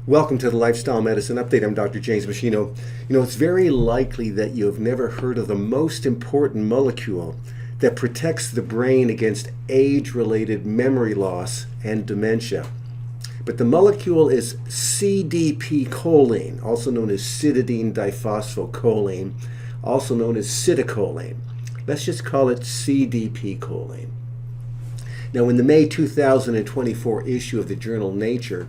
Welcome to the Lifestyle Medicine Update. I'm Dr. James Meschino. It's very likely that you have never heard of the most important molecule that protects the brain against age-related memory loss and dementia. But the molecule is CDP-Choline, also known as cytidine diphosphocholline, also known as citicoline. Let's just call it CDP-Choline. Now, in the May 2024 issue of the journal Nature,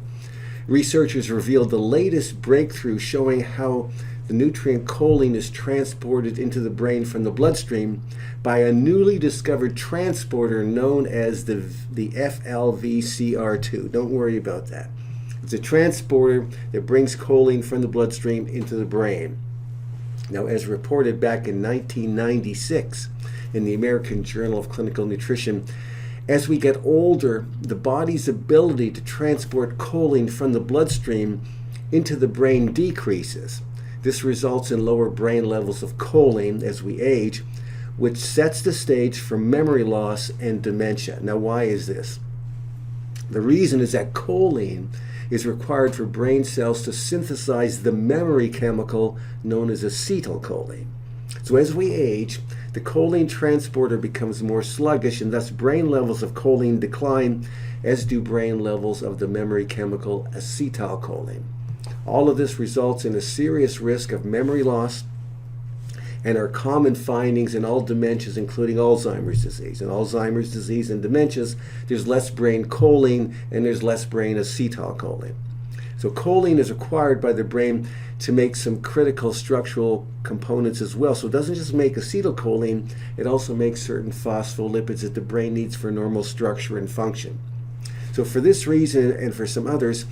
researchers revealed the latest breakthrough showing how the nutrient choline is transported into the brain from the bloodstream by a newly discovered transporter known as the FLVCR2. Don't worry about that. It's a transporter that brings choline from the bloodstream into the brain. Now, as reported back in 1996 in the American Journal of Clinical Nutrition, as we get older, the body's ability to transport choline from the bloodstream into the brain decreases. This results in lower brain levels of choline as we age, which sets the stage for memory loss and dementia. Now, why is this? The reason is that choline is required for brain cells to synthesize the memory chemical known as acetylcholine. So as we age, the choline transporter becomes more sluggish, and thus brain levels of choline decline, as do brain levels of the memory chemical acetylcholine. All of this results in a serious risk of memory loss and are common findings in all dementias, including Alzheimer's disease. In Alzheimer's disease and dementias, there's less brain choline and there's less brain acetylcholine. So choline is required by the brain to make some critical structural components as well. So it doesn't just make acetylcholine, it also makes certain phospholipids that the brain needs for normal structure and function. So for this reason and for some others,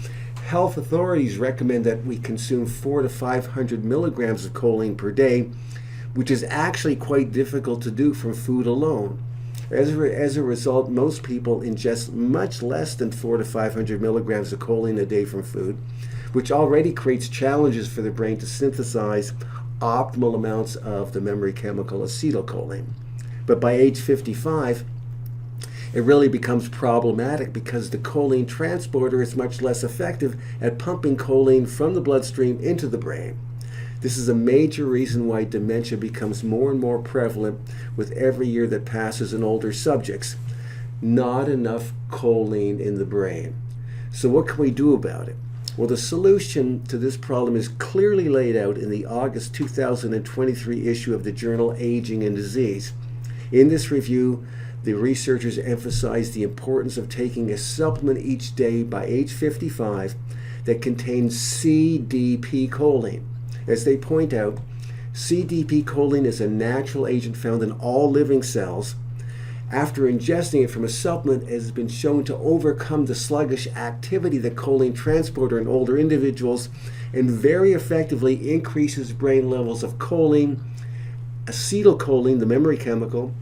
health authorities recommend that we consume 400 to 500 milligrams of choline per day, which is actually quite difficult to do from food alone. As a result, most people ingest much less than 400 to 500 milligrams of choline a day from food, which already creates challenges for the brain to synthesize optimal amounts of the memory chemical acetylcholine. But by age 55, it really becomes problematic because the choline transporter is much less effective at pumping choline from the bloodstream into the brain. This is a major reason why dementia becomes more and more prevalent with every year that passes in older subjects. Not enough choline in the brain. So what can we do about it? Well, the solution to this problem is clearly laid out in the August 2023 issue of the journal Aging and Disease. In this review, the researchers emphasize the importance of taking a supplement each day by age 55 that contains CDP-Choline. As they point out, CDP-Choline is a natural agent found in all living cells. After ingesting it from a supplement, it has been shown to overcome the sluggish activity of the choline transporter in older individuals and very effectively increases brain levels of choline. Acetylcholine, the memory chemical,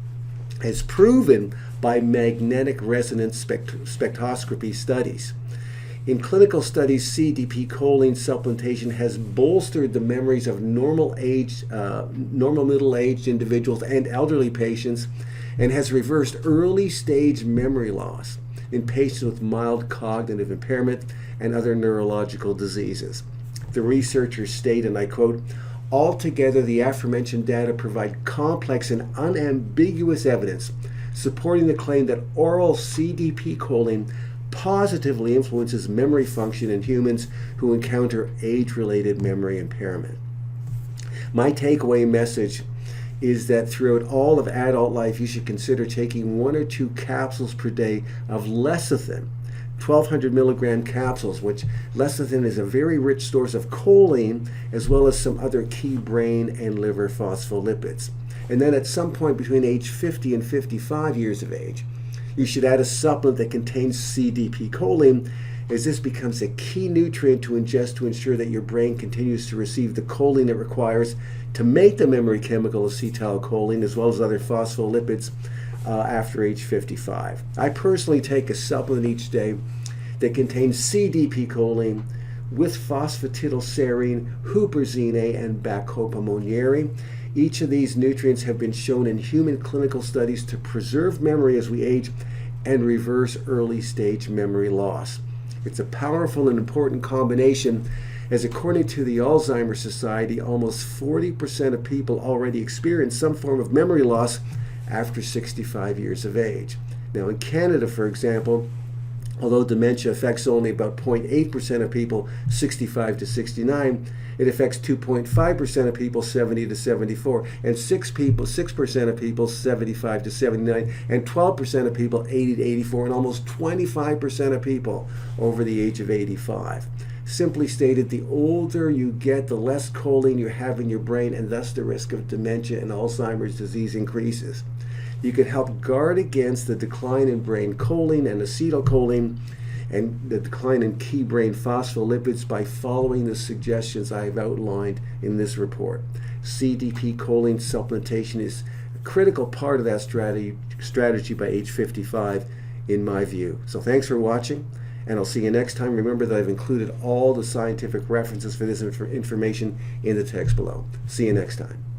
as proven by magnetic resonance spectroscopy studies. In clinical studies, CDP-Choline supplementation has bolstered the memories of normal middle-aged individuals and elderly patients and has reversed early-stage memory loss in patients with mild cognitive impairment and other neurological diseases. The researchers state, and I quote, "Altogether, the aforementioned data provide complex and unambiguous evidence supporting the claim that oral CDP-Choline positively influences memory function in humans who encounter age-related memory impairment." My takeaway message is that throughout all of adult life, you should consider taking 1 or 2 capsules per day of lecithin, 1,200 milligram capsules, which lecithin is a very rich source of choline, as well as some other key brain and liver phospholipids. And then at some point between age 50 and 55 years of age, you should add a supplement that contains CDP-Choline, as this becomes a key nutrient to ingest to ensure that your brain continues to receive the choline it requires to make the memory chemical acetylcholine, as well as other phospholipids after age 55. I personally take a supplement each day that contains CDP-Choline with phosphatidylserine, huperzine A, and bacopamonieri. Each of these nutrients have been shown in human clinical studies to preserve memory as we age and reverse early stage memory loss. It's a powerful and important combination, as according to the Alzheimer's Society, almost 40% of people already experience some form of memory loss after 65 years of age. Now in Canada, for example, although dementia affects only about 0.8% of people 65 to 69, it affects 2.5% of people 70 to 74, and 6% of people 75 to 79, and 12% of people 80 to 84, and almost 25% of people over the age of 85. Simply stated, the older you get, the less choline you have in your brain, and thus the risk of dementia and Alzheimer's disease increases. You can help guard against the decline in brain choline and acetylcholine and the decline in key brain phospholipids by following the suggestions I have outlined in this report. CDP-Choline supplementation is a critical part of that strategy by age 55, in my view. So thanks for watching, and I'll see you next time. Remember that I've included all the scientific references for this information in the text below. See you next time.